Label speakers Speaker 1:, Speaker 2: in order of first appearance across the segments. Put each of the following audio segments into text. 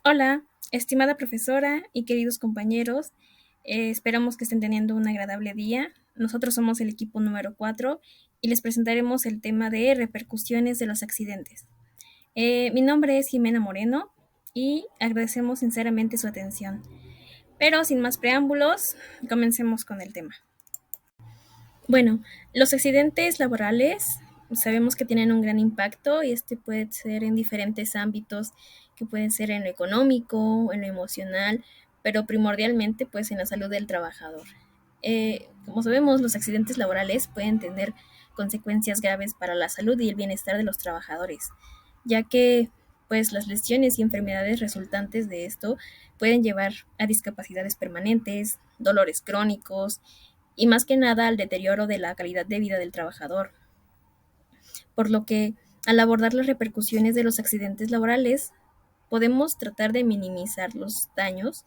Speaker 1: Hola, estimada profesora y queridos compañeros, esperamos que estén teniendo un agradable día. Nosotros somos el equipo número 4 y les presentaremos el tema de repercusiones de los accidentes. Mi nombre es Jimena Moreno y agradecemos sinceramente su atención. Pero sin más preámbulos, comencemos con el tema. Bueno, los accidentes laborales sabemos que tienen un gran impacto y este puede ser en diferentes ámbitos, que pueden ser en lo económico, en lo emocional, pero primordialmente pues en la salud del trabajador. Como sabemos, los accidentes laborales pueden tener consecuencias graves para la salud y el bienestar de los trabajadores, ya que pues las lesiones y enfermedades resultantes de esto pueden llevar a discapacidades permanentes, dolores crónicos y más que nada al deterioro de la calidad de vida del trabajador. Por lo que, al abordar las repercusiones de los accidentes laborales, podemos tratar de minimizar los daños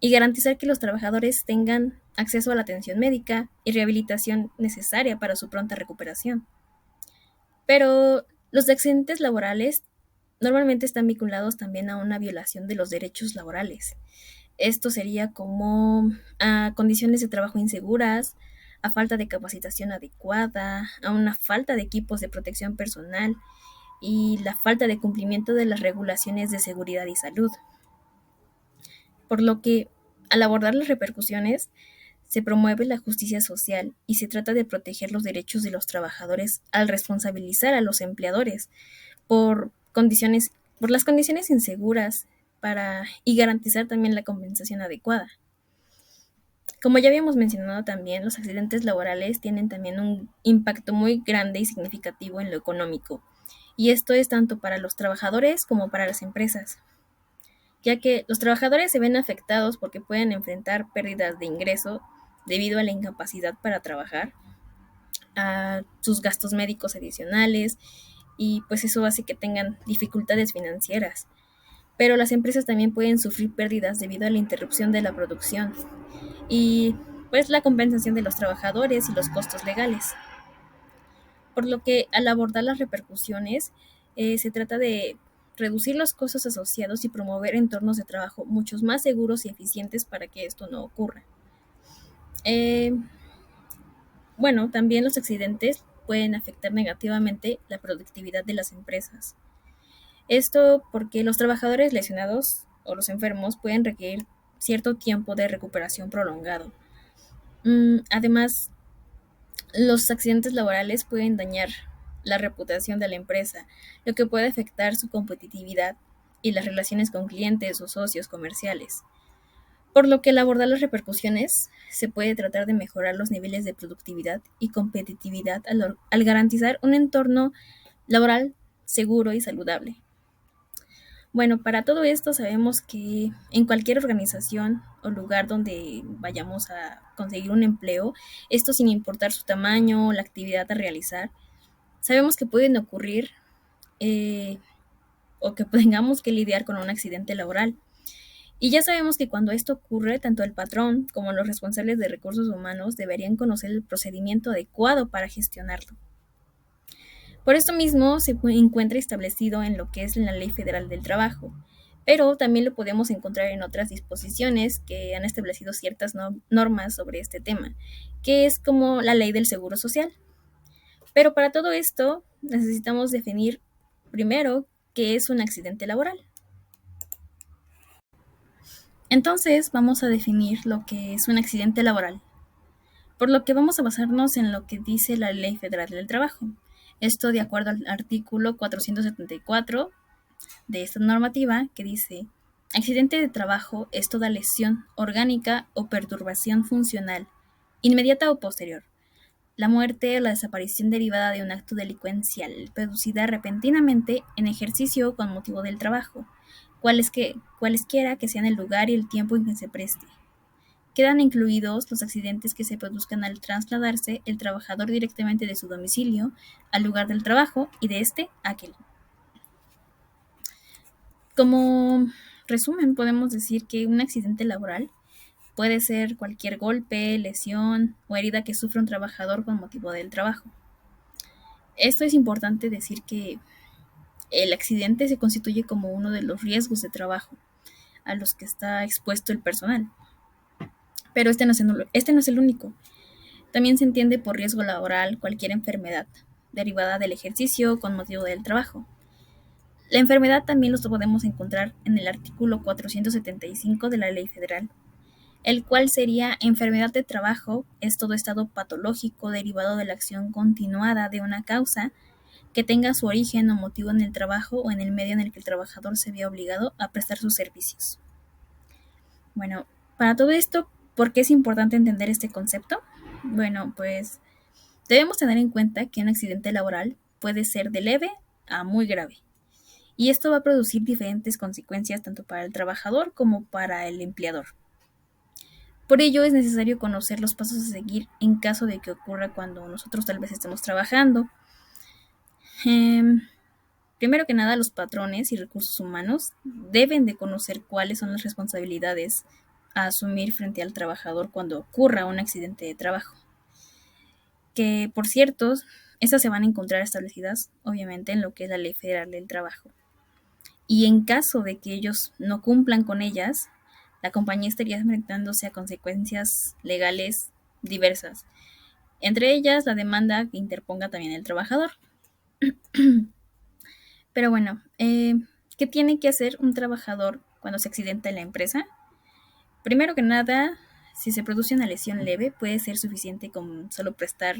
Speaker 1: y garantizar que los trabajadores tengan acceso a la atención médica y rehabilitación necesaria para su pronta recuperación. Pero los accidentes laborales normalmente están vinculados también a una violación de los derechos laborales. Esto sería como a condiciones de trabajo inseguras, a falta de capacitación adecuada, a una falta de equipos de protección personal y la falta de cumplimiento de las regulaciones de seguridad y salud. Por lo que, al abordar las repercusiones, se promueve la justicia social y se trata de proteger los derechos de los trabajadores al responsabilizar a los empleadores por condiciones, por las condiciones inseguras y garantizar también la compensación adecuada. Como ya habíamos mencionado también, los accidentes laborales tienen también un impacto muy grande y significativo en lo económico, y esto es tanto para los trabajadores como para las empresas, ya que los trabajadores se ven afectados porque pueden enfrentar pérdidas de ingreso debido a la incapacidad para trabajar, a sus gastos médicos adicionales, y pues eso hace que tengan dificultades financieras. Pero las empresas también pueden sufrir pérdidas debido a la interrupción de la producción y pues la compensación de los trabajadores y los costos legales. Por lo que al abordar las repercusiones, se trata de reducir los costos asociados y promover entornos de trabajo muchos más seguros y eficientes para que esto no ocurra. Eh, bueno, también los accidentes pueden afectar negativamente la productividad de las empresas. Esto porque los trabajadores lesionados o los enfermos pueden requerir cierto tiempo de recuperación prolongado. Además, los accidentes laborales pueden dañar la reputación de la empresa, lo que puede afectar su competitividad y las relaciones con clientes o socios comerciales. Por lo que al abordar las repercusiones, se puede tratar de mejorar los niveles de productividad y competitividad al garantizar un entorno laboral seguro y saludable. Bueno, para todo esto sabemos que en cualquier organización o lugar donde vayamos a conseguir un empleo, esto sin importar su tamaño o la actividad a realizar, sabemos que pueden ocurrir eh, o que tengamos que lidiar con un accidente laboral. Y ya sabemos que cuando esto ocurre, tanto el patrón como los responsables de recursos humanos deberían conocer el procedimiento adecuado para gestionarlo. Por esto mismo se encuentra establecido en lo que es la Ley Federal del Trabajo, pero también lo podemos encontrar en otras disposiciones que han establecido ciertas normas sobre este tema, que es como la Ley del Seguro Social. Pero para todo esto necesitamos definir primero qué es un accidente laboral. Entonces vamos a definir lo que es un accidente laboral, por lo que vamos a basarnos en lo que dice la Ley Federal del Trabajo. Esto de acuerdo al artículo 474 de esta normativa que dice: accidente de trabajo es toda lesión orgánica o perturbación funcional, inmediata o posterior. La muerte o la desaparición derivada de un acto delincuencial producida repentinamente en ejercicio o con motivo del trabajo, cualesquiera que sean el lugar y el tiempo en que se preste. Quedan incluidos los accidentes que se produzcan al trasladarse el trabajador directamente de su domicilio al lugar del trabajo y de este a aquel. Como resumen, podemos decir que un accidente laboral puede ser cualquier golpe, lesión o herida que sufre un trabajador con motivo del trabajo. Esto es importante decir que el accidente se constituye como uno de los riesgos de trabajo, a los que está expuesto el personal. Pero este no es el único. También se entiende por riesgo laboral cualquier enfermedad derivada del ejercicio con motivo del trabajo. La enfermedad también los podemos encontrar en el artículo 475 de la Ley Federal, el cual sería enfermedad de trabajo, es todo estado patológico derivado de la acción continuada de una causa que tenga su origen o motivo en el trabajo o en el medio en el que el trabajador se vea obligado a prestar sus servicios. Bueno, para todo esto, ¿por qué es importante entender este concepto? Bueno, pues debemos tener en cuenta que un accidente laboral puede ser de leve a muy grave, y esto va a producir diferentes consecuencias tanto para el trabajador como para el empleador. Por ello es necesario conocer los pasos a seguir en caso de que ocurra cuando nosotros tal vez estemos trabajando. Primero que nada, los patrones y recursos humanos deben de conocer cuáles son las responsabilidades a asumir frente al trabajador cuando ocurra un accidente de trabajo. Que, por cierto, estas se van a encontrar establecidas, obviamente, en lo que es la Ley Federal del Trabajo. Y en caso de que ellos no cumplan con ellas, la compañía estaría enfrentándose a consecuencias legales diversas, entre ellas la demanda que interponga también el trabajador. Pero bueno, ¿qué tiene que hacer un trabajador cuando se accidenta en la empresa? Primero que nada, si se produce una lesión leve, puede ser suficiente con solo prestar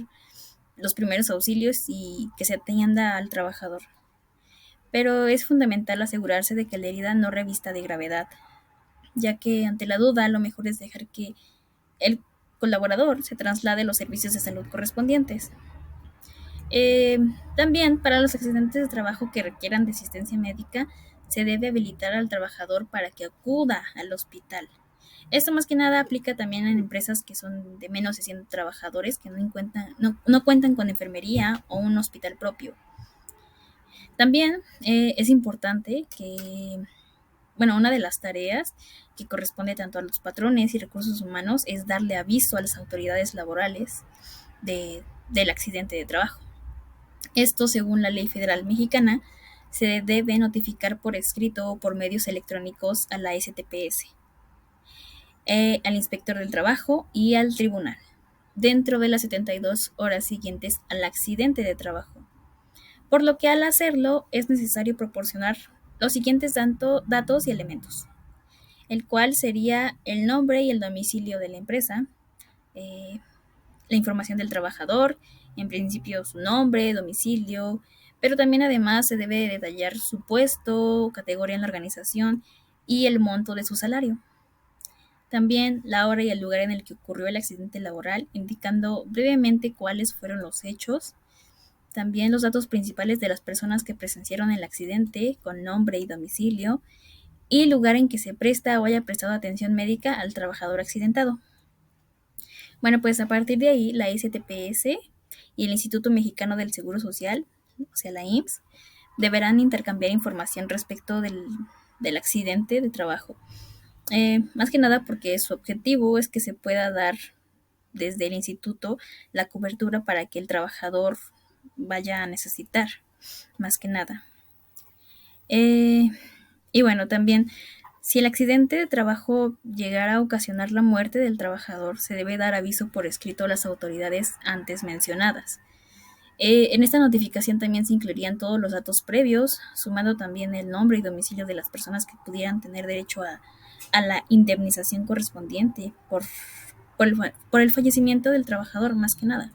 Speaker 1: los primeros auxilios y que se atienda al trabajador. Pero es fundamental asegurarse de que la herida no revista de gravedad, ya que ante la duda lo mejor es dejar que el colaborador se traslade a los servicios de salud correspondientes. También para los accidentes de trabajo que requieran de asistencia médica, se debe habilitar al trabajador para que acuda al hospital. Esto más que nada aplica también en empresas que son de menos de 100 trabajadores que no cuentan con enfermería o un hospital propio. También es importante que, una de las tareas que corresponde tanto a los patrones y recursos humanos es darle aviso a las autoridades laborales del accidente de trabajo. Esto, según la Ley Federal Mexicana, se debe notificar por escrito o por medios electrónicos a la STPS, al inspector del trabajo y al tribunal, dentro de las 72 horas siguientes al accidente de trabajo. Por lo que al hacerlo es necesario proporcionar los siguientes datos y elementos, el cual sería el nombre y el domicilio de la empresa, la información del trabajador, en principio su nombre, domicilio, pero también además se debe detallar su puesto, categoría en la organización y el monto de su salario. También la hora y el lugar en el que ocurrió el accidente laboral, indicando brevemente cuáles fueron los hechos. También los datos principales de las personas que presenciaron el accidente, con nombre y domicilio, y lugar en que se presta o haya prestado atención médica al trabajador accidentado. Bueno, pues a partir de ahí, la STPS y el Instituto Mexicano del Seguro Social, o sea, la IMSS, deberán intercambiar información respecto del accidente de trabajo. Más que nada porque su objetivo es que se pueda dar desde el instituto la cobertura para que el trabajador vaya a necesitar, más que nada. Y bueno, también, si el accidente de trabajo llegara a ocasionar la muerte del trabajador, se debe dar aviso por escrito a las autoridades antes mencionadas. En esta notificación también se incluirían todos los datos previos, sumando también el nombre y domicilio de las personas que pudieran tener derecho a la indemnización correspondiente por el fallecimiento del trabajador, más que nada.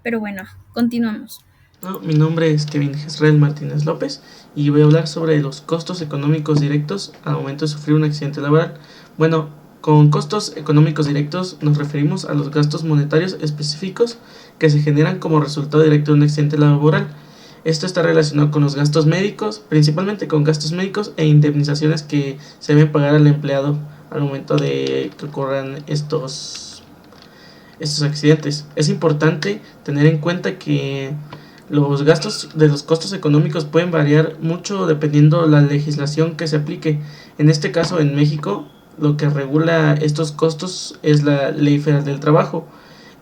Speaker 1: Pero bueno, continuamos.
Speaker 2: Mi nombre es Kevin Jezreel Martínez López y voy a hablar sobre los costos económicos directos al momento de sufrir un accidente laboral. Bueno, con costos económicos directos nos referimos a los gastos monetarios específicos que se generan como resultado directo de un accidente laboral. Esto está relacionado con los gastos médicos, principalmente con gastos médicos e indemnizaciones que se deben pagar al empleado al momento de que ocurran estos accidentes. Es importante tener en cuenta que los gastos de los costos económicos pueden variar mucho dependiendo la legislación que se aplique. En este caso, en México, lo que regula estos costos es la Ley Federal del Trabajo.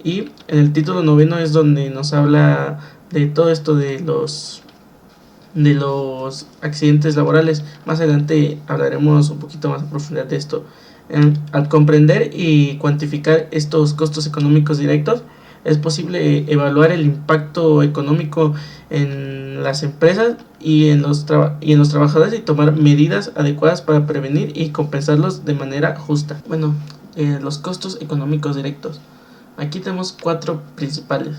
Speaker 2: Y en el título 9 es donde nos habla de todo esto de los de los accidentes laborales. Más adelante hablaremos un poquito más a profundidad de esto. Al comprender y cuantificar estos costos económicos directos, es posible evaluar el impacto económico en las empresas y en los trabajadores, y tomar medidas adecuadas para prevenir y compensarlos de manera justa. Bueno, los costos económicos directos. Aquí tenemos cuatro principales.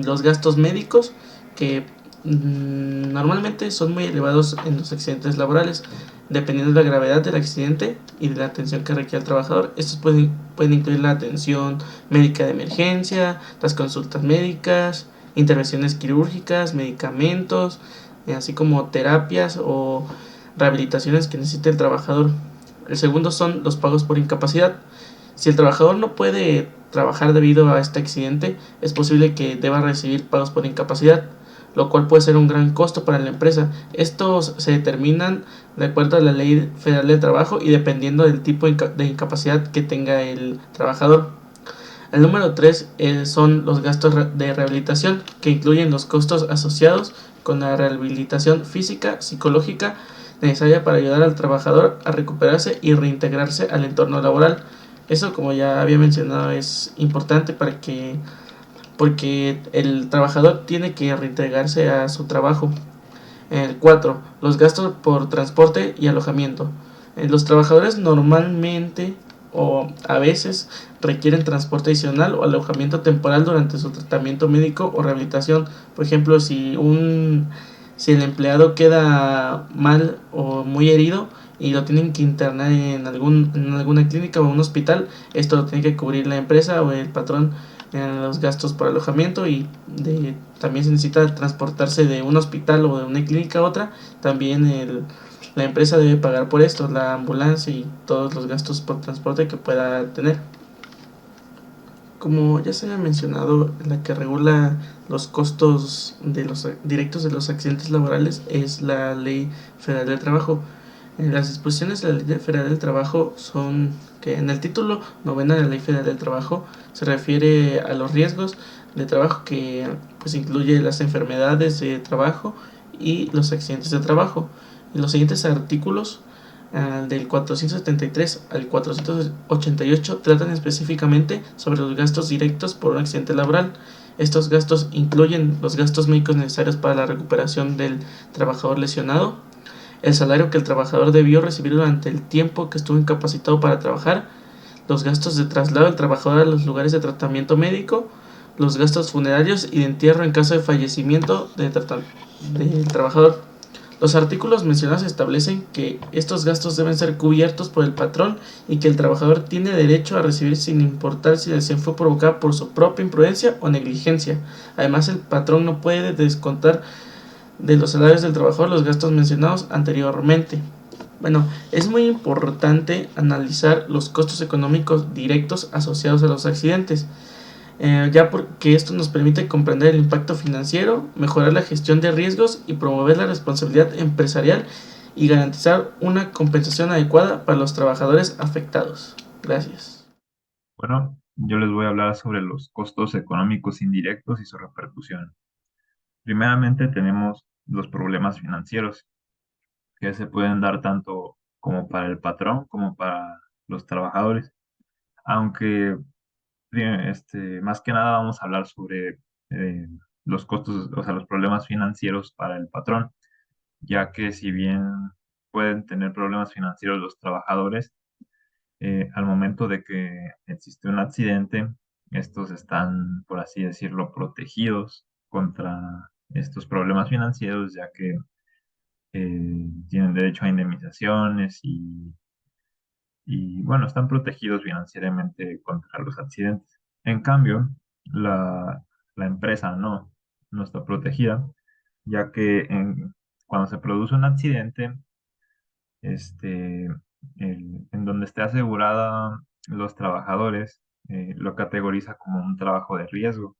Speaker 2: Los gastos médicos, que normalmente son muy elevados en los accidentes laborales, dependiendo de la gravedad del accidente y de la atención que requiere el trabajador. Estos pueden incluir la atención médica de emergencia, las consultas médicas, intervenciones quirúrgicas, medicamentos, así como terapias o rehabilitaciones que necesite el trabajador. El segundo son los pagos por incapacidad. Si el trabajador no puede trabajar debido a este accidente, es posible que deba recibir pagos por incapacidad, lo cual puede ser un gran costo para la empresa. Estos se determinan de acuerdo a la Ley Federal del Trabajo y dependiendo del tipo de incapacidad que tenga el trabajador. El número 3 son los gastos de rehabilitación, que incluyen los costos asociados con la rehabilitación física, psicológica, necesaria para ayudar al trabajador a recuperarse y reintegrarse al entorno laboral. Eso, como ya había mencionado, es importante porque el trabajador tiene que reintegrarse a su trabajo. El 4. Los gastos por transporte y alojamiento. Los trabajadores normalmente o a veces requieren transporte adicional o alojamiento temporal durante su tratamiento médico o rehabilitación. Por ejemplo, si el empleado queda mal o muy herido y lo tienen que internar en alguna clínica o un hospital, esto lo tiene que cubrir la empresa o el patrón en los gastos por alojamiento. También se necesita transportarse de un hospital o de una clínica a otra. También la empresa debe pagar por esto, la ambulancia y todos los gastos por transporte que pueda tener. Como ya se había mencionado, la que regula los costos directos de los accidentes laborales es la Ley Federal del Trabajo. Las disposiciones de la Ley Federal del Trabajo son que en el título novena de la Ley Federal del Trabajo se refiere a los riesgos de trabajo, que pues incluye las enfermedades de trabajo y los accidentes de trabajo. Y los siguientes artículos, del 473 al 488, tratan específicamente sobre los gastos directos por un accidente laboral. Estos gastos incluyen los gastos médicos necesarios para la recuperación del trabajador lesionado, el salario que el trabajador debió recibir durante el tiempo que estuvo incapacitado para trabajar, los gastos de traslado del trabajador a los lugares de tratamiento médico, los gastos funerarios y de entierro en caso de fallecimiento del trabajador. Los artículos mencionados establecen que estos gastos deben ser cubiertos por el patrón y que el trabajador tiene derecho a recibir sin importar si la lesión fue provocada por su propia imprudencia o negligencia. Además, el patrón no puede descontar de los salarios del trabajador los gastos mencionados anteriormente. Bueno, es muy importante analizar los costos económicos directos asociados a los accidentes, ya porque esto nos permite comprender el impacto financiero, mejorar la gestión de riesgos y promover la responsabilidad empresarial y garantizar una compensación adecuada para los trabajadores afectados. Gracias.
Speaker 3: Bueno, yo les voy a hablar sobre los costos económicos indirectos y su repercusión. Primeramente tenemos los problemas financieros, que se pueden dar tanto como para el patrón como para los trabajadores. Aunque más que nada vamos a hablar sobre los costos, o sea, los problemas financieros para el patrón, ya que si bien pueden tener problemas financieros los trabajadores, al momento de que existe un accidente, estos están, por así decirlo, protegidos contra estos problemas financieros, ya que tienen derecho a indemnizaciones y, bueno, están protegidos financieramente contra los accidentes. En cambio, la empresa no está protegida, ya que cuando se produce un accidente, este, en donde esté asegurada los trabajadores, lo categoriza como un trabajo de riesgo.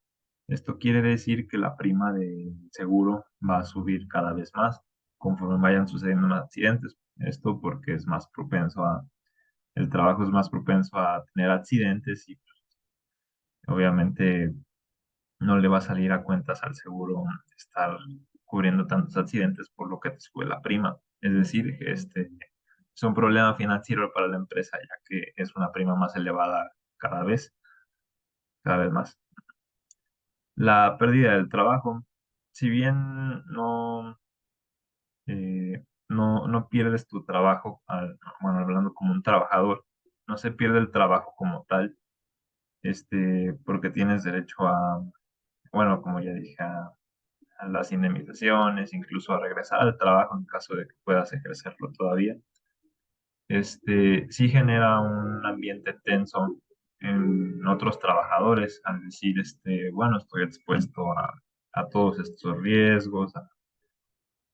Speaker 3: Esto quiere decir que la prima de seguro va a subir cada vez más conforme vayan sucediendo más accidentes. Esto porque el trabajo es más propenso a tener accidentes y pues, obviamente no le va a salir a cuentas al seguro estar cubriendo tantos accidentes, por lo que te sube la prima. Es decir, que es un problema financiero para la empresa, ya que es una prima más elevada cada vez más. La pérdida del trabajo, si bien no pierdes tu trabajo, bueno, hablando como un trabajador, no se pierde el trabajo como tal, porque tienes derecho bueno, como ya dije, a las indemnizaciones, incluso a regresar al trabajo en caso de que puedas ejercerlo todavía. Sí genera un ambiente tenso en otros trabajadores al decir, bueno, estoy expuesto a todos estos riesgos,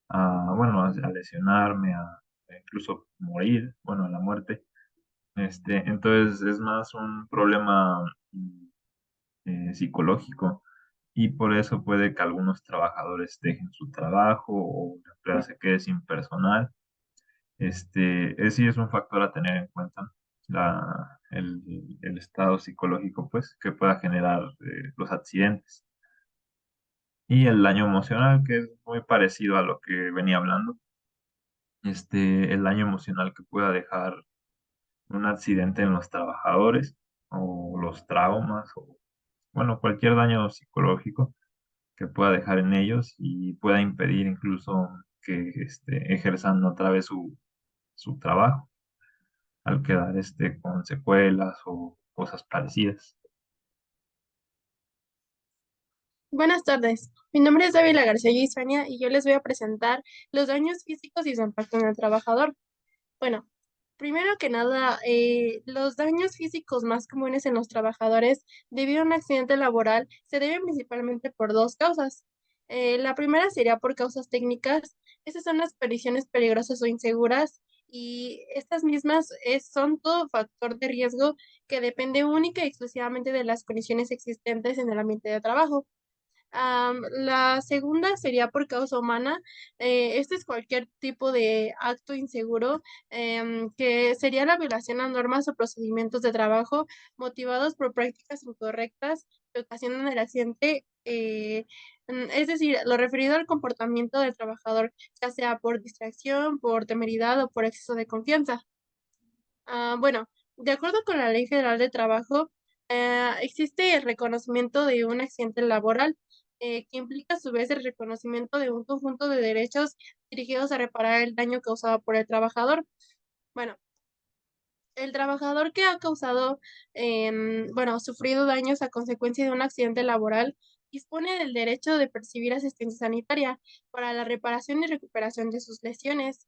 Speaker 3: bueno, a lesionarme, a incluso morir, bueno, a la muerte. Entonces es más un problema psicológico y por eso puede que algunos trabajadores dejen su trabajo o la empresa se quede sin personal. Es sí es un factor a tener en cuenta, el estado psicológico, pues, que pueda generar los accidentes. Y el daño emocional, que es muy parecido a lo que venía hablando, el daño emocional que pueda dejar un accidente en los trabajadores o los traumas o, bueno, cualquier daño psicológico que pueda dejar en ellos y pueda impedir incluso que ejerzan otra vez su trabajo al quedar con secuelas o cosas parecidas.
Speaker 4: Buenas tardes, mi nombre es Dávila García Hispania y yo les voy a presentar los daños físicos y su impacto en el trabajador. Bueno, primero que nada, los daños físicos más comunes en los trabajadores debido a un accidente laboral se deben principalmente por dos causas. La primera sería por causas técnicas. Estas son las condiciones peligrosas o inseguras y estas mismas son todo factor de riesgo que depende única y exclusivamente de las condiciones existentes en el ambiente de trabajo. La segunda sería por causa humana. Este es cualquier tipo de acto inseguro, que sería la violación a normas o procedimientos de trabajo motivados por prácticas incorrectas que ocasionan el accidente. Es decir, lo referido al comportamiento del trabajador, ya sea por distracción, por temeridad o por exceso de confianza. Bueno, de acuerdo con la Ley Federal de Trabajo, existe el reconocimiento de un accidente laboral, que implica a su vez el reconocimiento de un conjunto de derechos dirigidos a reparar el daño causado por el trabajador. Bueno, el trabajador que ha causado, bueno, sufrido daños a consecuencia de un accidente laboral, dispone del derecho de percibir asistencia sanitaria para la reparación y recuperación de sus lesiones.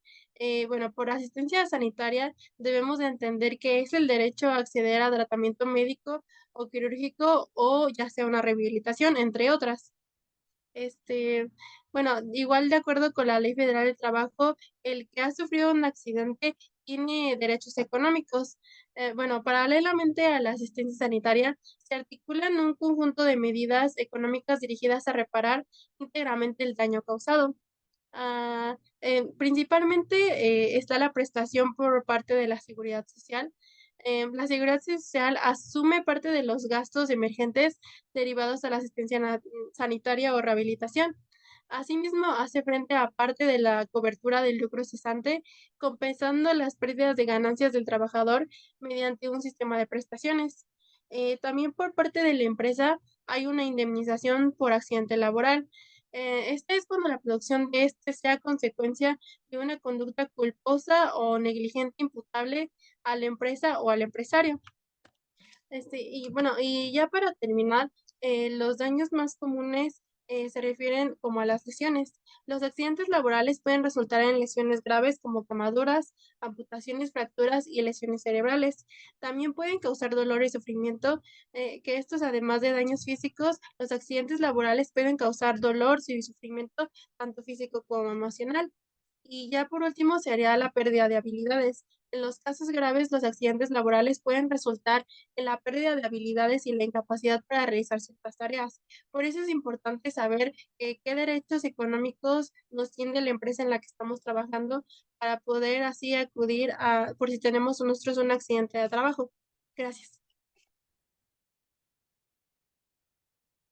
Speaker 4: Bueno, por asistencia sanitaria debemos de entender que es el derecho a acceder a tratamiento médico o quirúrgico o ya sea una rehabilitación, entre otras. Este, bueno, igual de acuerdo con la Ley Federal del Trabajo, el que ha sufrido un accidente tiene derechos económicos. Bueno, paralelamente a la asistencia sanitaria, se articulan un conjunto de medidas económicas dirigidas a reparar íntegramente el daño causado. Principalmente está la prestación por parte de la Seguridad Social. La Seguridad Social asume parte de los gastos emergentes derivados a la asistencia sanitaria o rehabilitación. Asimismo, hace frente a parte de la cobertura del lucro cesante, compensando las pérdidas de ganancias del trabajador mediante un sistema de prestaciones. También por parte de la empresa hay una indemnización por accidente laboral. Esta es cuando la producción de este sea consecuencia de una conducta culposa o negligente imputable a la empresa o al empresario. Y bueno, y ya para terminar, los daños más comunes se refieren como a las lesiones. Los accidentes laborales pueden resultar en lesiones graves como quemaduras, amputaciones, fracturas y lesiones cerebrales. También pueden causar dolor y sufrimiento, que estos, además de daños físicos, los accidentes laborales pueden causar dolor y sufrimiento tanto físico como emocional. Y ya por último sería la pérdida de habilidades. En los casos graves, los accidentes laborales pueden resultar en la pérdida de habilidades y la incapacidad para realizar ciertas tareas. Por eso es importante saber qué derechos económicos nos tiene la empresa en la que estamos trabajando para poder así acudir por si tenemos nosotros un accidente de trabajo. Gracias.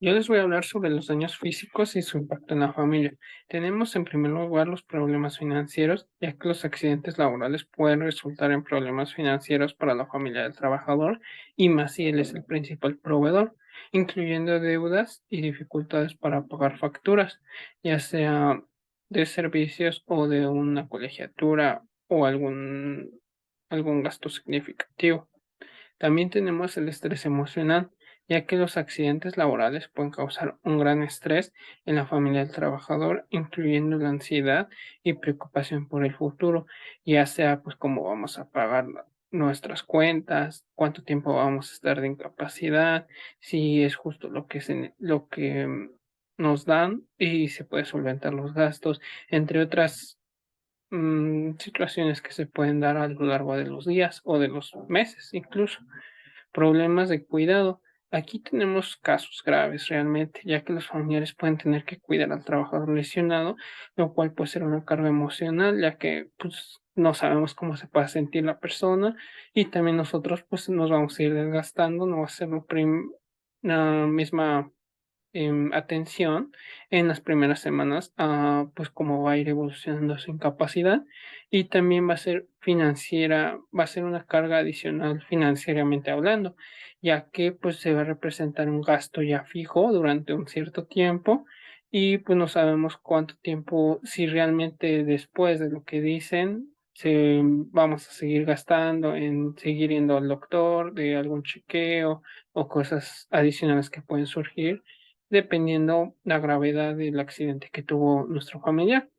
Speaker 5: Yo les voy a hablar sobre los daños físicos y su impacto en la familia. Tenemos en primer lugar los problemas financieros, ya que los accidentes laborales pueden resultar en problemas financieros para la familia del trabajador y más si él es el principal proveedor, incluyendo deudas y dificultades para pagar facturas, ya sea de servicios o de una colegiatura o algún gasto significativo. También tenemos el estrés emocional, ya que los accidentes laborales pueden causar un gran estrés en la familia del trabajador, incluyendo la ansiedad y preocupación por el futuro, ya sea pues cómo vamos a pagar nuestras cuentas, cuánto tiempo vamos a estar de incapacidad, si es justo lo que nos dan y se puede solventar los gastos, entre otras situaciones que se pueden dar a lo largo de los días o de los meses incluso. Problemas de cuidado. Aquí tenemos casos graves realmente, ya que los familiares pueden tener que cuidar al trabajador lesionado, lo cual puede ser una carga emocional, ya que pues, no sabemos cómo se puede sentir la persona y también nosotros pues nos vamos a ir desgastando, no va a ser la misma atención en las primeras semanas a pues cómo va a ir evolucionando su incapacidad y también va a ser financiera, va a ser una carga adicional financieramente hablando, ya que pues se va a representar un gasto ya fijo durante un cierto tiempo y pues no sabemos cuánto tiempo, si realmente después de lo que dicen vamos a seguir gastando en seguir yendo al doctor, de algún chequeo o cosas adicionales que pueden surgir dependiendo la gravedad del accidente que tuvo nuestro familiar.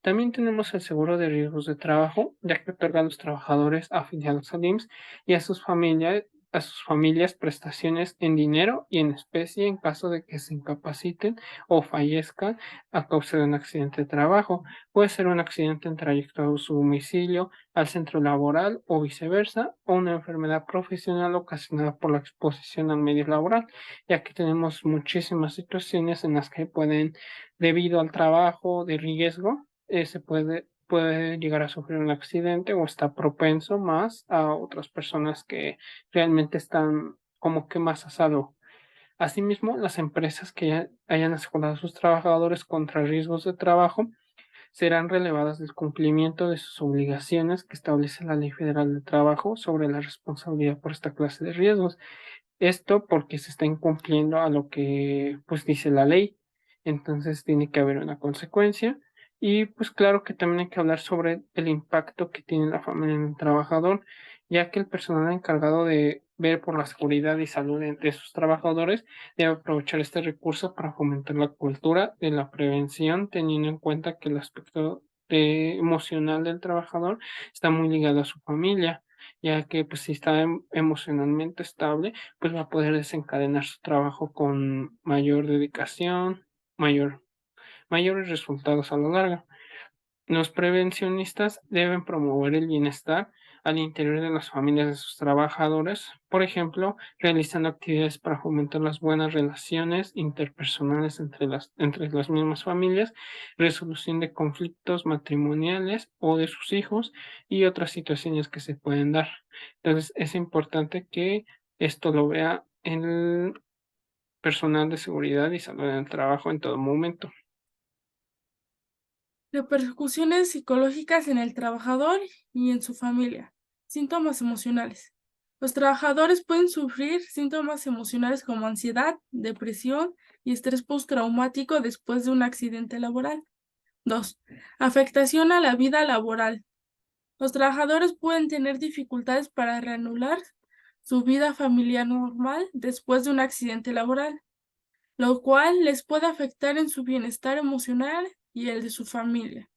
Speaker 5: También tenemos el seguro de riesgos de trabajo, ya que otorga a los trabajadores afiliados al IMSS y a sus familias prestaciones en dinero y en especie en caso de que se incapaciten o fallezcan a causa de un accidente de trabajo. Puede ser un accidente en trayecto a su domicilio, al centro laboral o viceversa, o una enfermedad profesional ocasionada por la exposición al medio laboral, ya que tenemos muchísimas situaciones en las que pueden, debido al trabajo de riesgo, puede llegar a sufrir un accidente o está propenso más a otras personas que realmente están como que más a salvo. Asimismo, las empresas que hayan asegurado a sus trabajadores contra riesgos de trabajo serán relevadas del cumplimiento de sus obligaciones que establece la Ley Federal de Trabajo sobre la responsabilidad por esta clase de riesgos. Esto porque se está incumpliendo a lo que pues dice la ley. Entonces tiene que haber una consecuencia. Y pues claro que también hay que hablar sobre el impacto que tiene la familia en el trabajador, ya que el personal encargado de ver por la seguridad y salud de sus trabajadores debe aprovechar este recurso para fomentar la cultura de la prevención, teniendo en cuenta que el aspecto emocional del trabajador está muy ligado a su familia, ya que pues si está emocionalmente estable, pues va a poder desencadenar su trabajo con mayor dedicación, mayor, mayores resultados a la larga. Los prevencionistas deben promover el bienestar al interior de las familias de sus trabajadores, por ejemplo, realizando actividades para fomentar las buenas relaciones interpersonales entre las mismas familias, resolución de conflictos matrimoniales o de sus hijos y otras situaciones que se pueden dar. Entonces, es importante que esto lo vea el personal de seguridad y salud en el trabajo en todo momento.
Speaker 6: Repercusiones psicológicas en el trabajador y en su familia. Síntomas emocionales. Los trabajadores pueden sufrir síntomas emocionales como ansiedad, depresión y estrés postraumático después de un accidente laboral. 2. Afectación a la vida laboral. Los trabajadores pueden tener dificultades para reanudar su vida familiar normal después de un accidente laboral, lo cual les puede afectar en su bienestar emocional y el de su familia.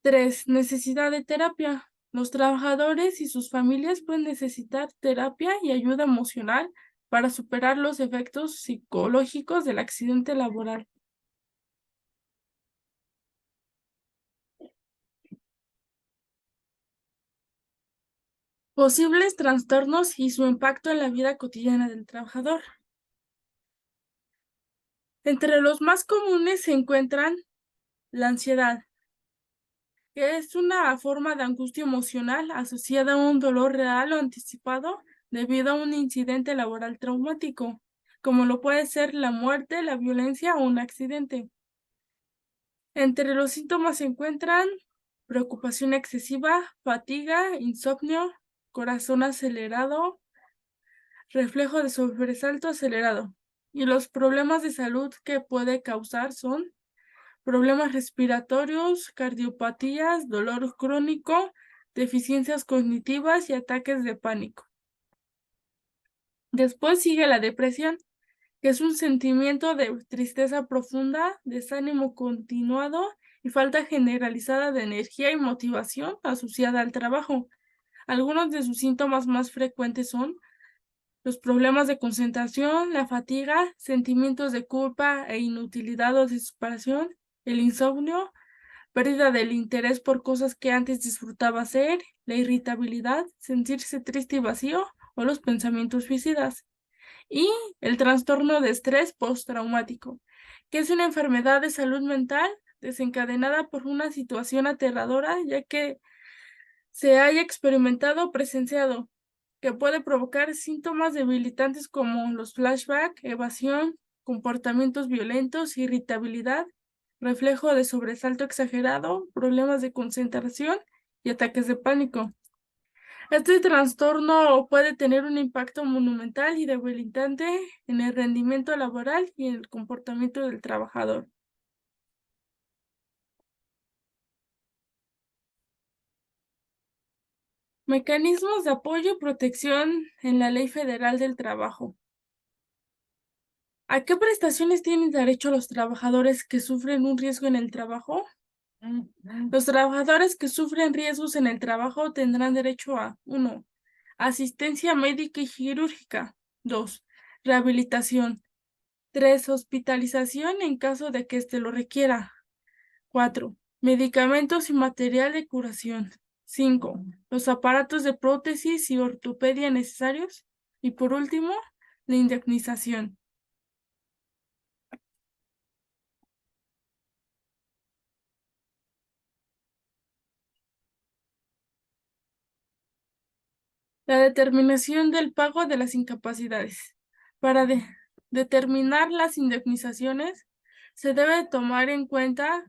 Speaker 6: 3. Necesidad de terapia. Los trabajadores y sus familias pueden necesitar terapia y ayuda emocional para superar los efectos psicológicos del accidente laboral. Posibles trastornos y su impacto en la vida cotidiana del trabajador. Entre los más comunes se encuentran la ansiedad, que es una forma de angustia emocional asociada a un dolor real o anticipado debido a un incidente laboral traumático. como lo puede ser la muerte, la violencia o un accidente. Entre los síntomas se encuentran preocupación excesiva, fatiga, insomnio, corazón acelerado, reflejo de sobresalto acelerado. Y los problemas de salud que puede causar son problemas respiratorios, cardiopatías, dolor crónico, deficiencias cognitivas y ataques de pánico. Después sigue la depresión, que es un sentimiento de tristeza profunda, desánimo continuado y falta generalizada de energía y motivación asociada al trabajo. Algunos de sus síntomas más frecuentes son los problemas de concentración, la fatiga, sentimientos de culpa e inutilidad o desesperación, el insomnio, pérdida del interés por cosas que antes disfrutaba hacer, la irritabilidad, sentirse triste y vacío o los pensamientos suicidas. Y el trastorno de estrés postraumático, que es una enfermedad de salud mental desencadenada por una situación aterradora, ya que se haya experimentado o presenciado, que puede provocar síntomas debilitantes como los flashbacks, evasión, comportamientos violentos, irritabilidad, reflejo de sobresalto exagerado, problemas de concentración y ataques de pánico. Este trastorno puede tener un impacto monumental y debilitante en el rendimiento laboral y en el comportamiento del trabajador. Mecanismos de apoyo y protección en la Ley Federal del Trabajo. ¿A qué prestaciones tienen derecho los trabajadores que sufren un riesgo en el trabajo? Los trabajadores que sufren riesgos en el trabajo tendrán derecho a 1. Asistencia médica y quirúrgica. 2. Rehabilitación. 3. Hospitalización en caso de que éste lo requiera. 4. Medicamentos y material de curación. 5. Los aparatos de prótesis y ortopedia necesarios. Y por último, la indemnización. La determinación del pago de las incapacidades. Para determinar las indemnizaciones, se debe tomar en cuenta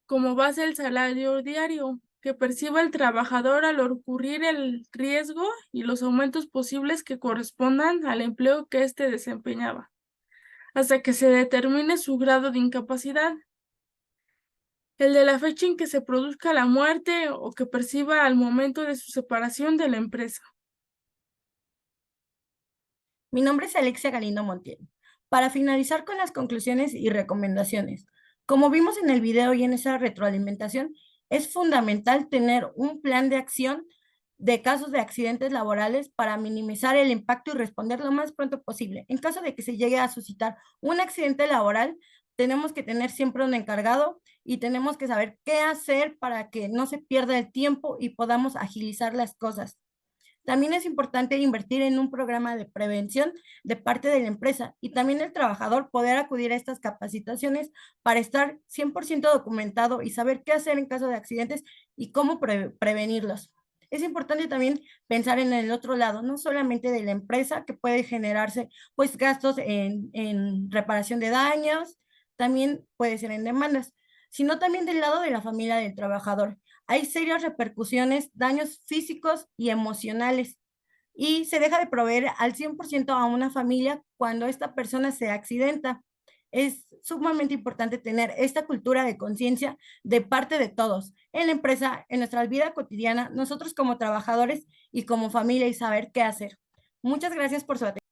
Speaker 6: como base el salario diario que perciba el trabajador al ocurrir el riesgo y los aumentos posibles que correspondan al empleo que éste desempeñaba, hasta que se determine su grado de incapacidad. El de la fecha en que se produzca la muerte o que perciba al momento de su separación de la empresa.
Speaker 7: Mi nombre es Alexia Galindo Montiel. Para finalizar con las conclusiones y recomendaciones, como vimos en el video y en esa retroalimentación, es fundamental tener un plan de acción de casos de accidentes laborales para minimizar el impacto y responder lo más pronto posible. En caso de que se llegue a suscitar un accidente laboral, tenemos que tener siempre un encargado y tenemos que saber qué hacer para que no se pierda el tiempo y podamos agilizar las cosas. También es importante invertir en un programa de prevención de parte de la empresa y también el trabajador poder acudir a estas capacitaciones para estar 100% documentado y saber qué hacer en caso de accidentes y cómo prevenirlos. Es importante también pensar en el otro lado, no solamente de la empresa que puede generarse pues gastos en reparación de daños, también puede ser en demandas, sino también del lado de la familia del trabajador. Hay serias repercusiones, daños físicos y emocionales, y se deja de proveer al 100% a una familia cuando esta persona se accidenta. Es sumamente importante tener esta cultura de conciencia de parte de todos, en la empresa, en nuestra vida cotidiana, nosotros como trabajadores y como familia y saber qué hacer. Muchas gracias por su atención.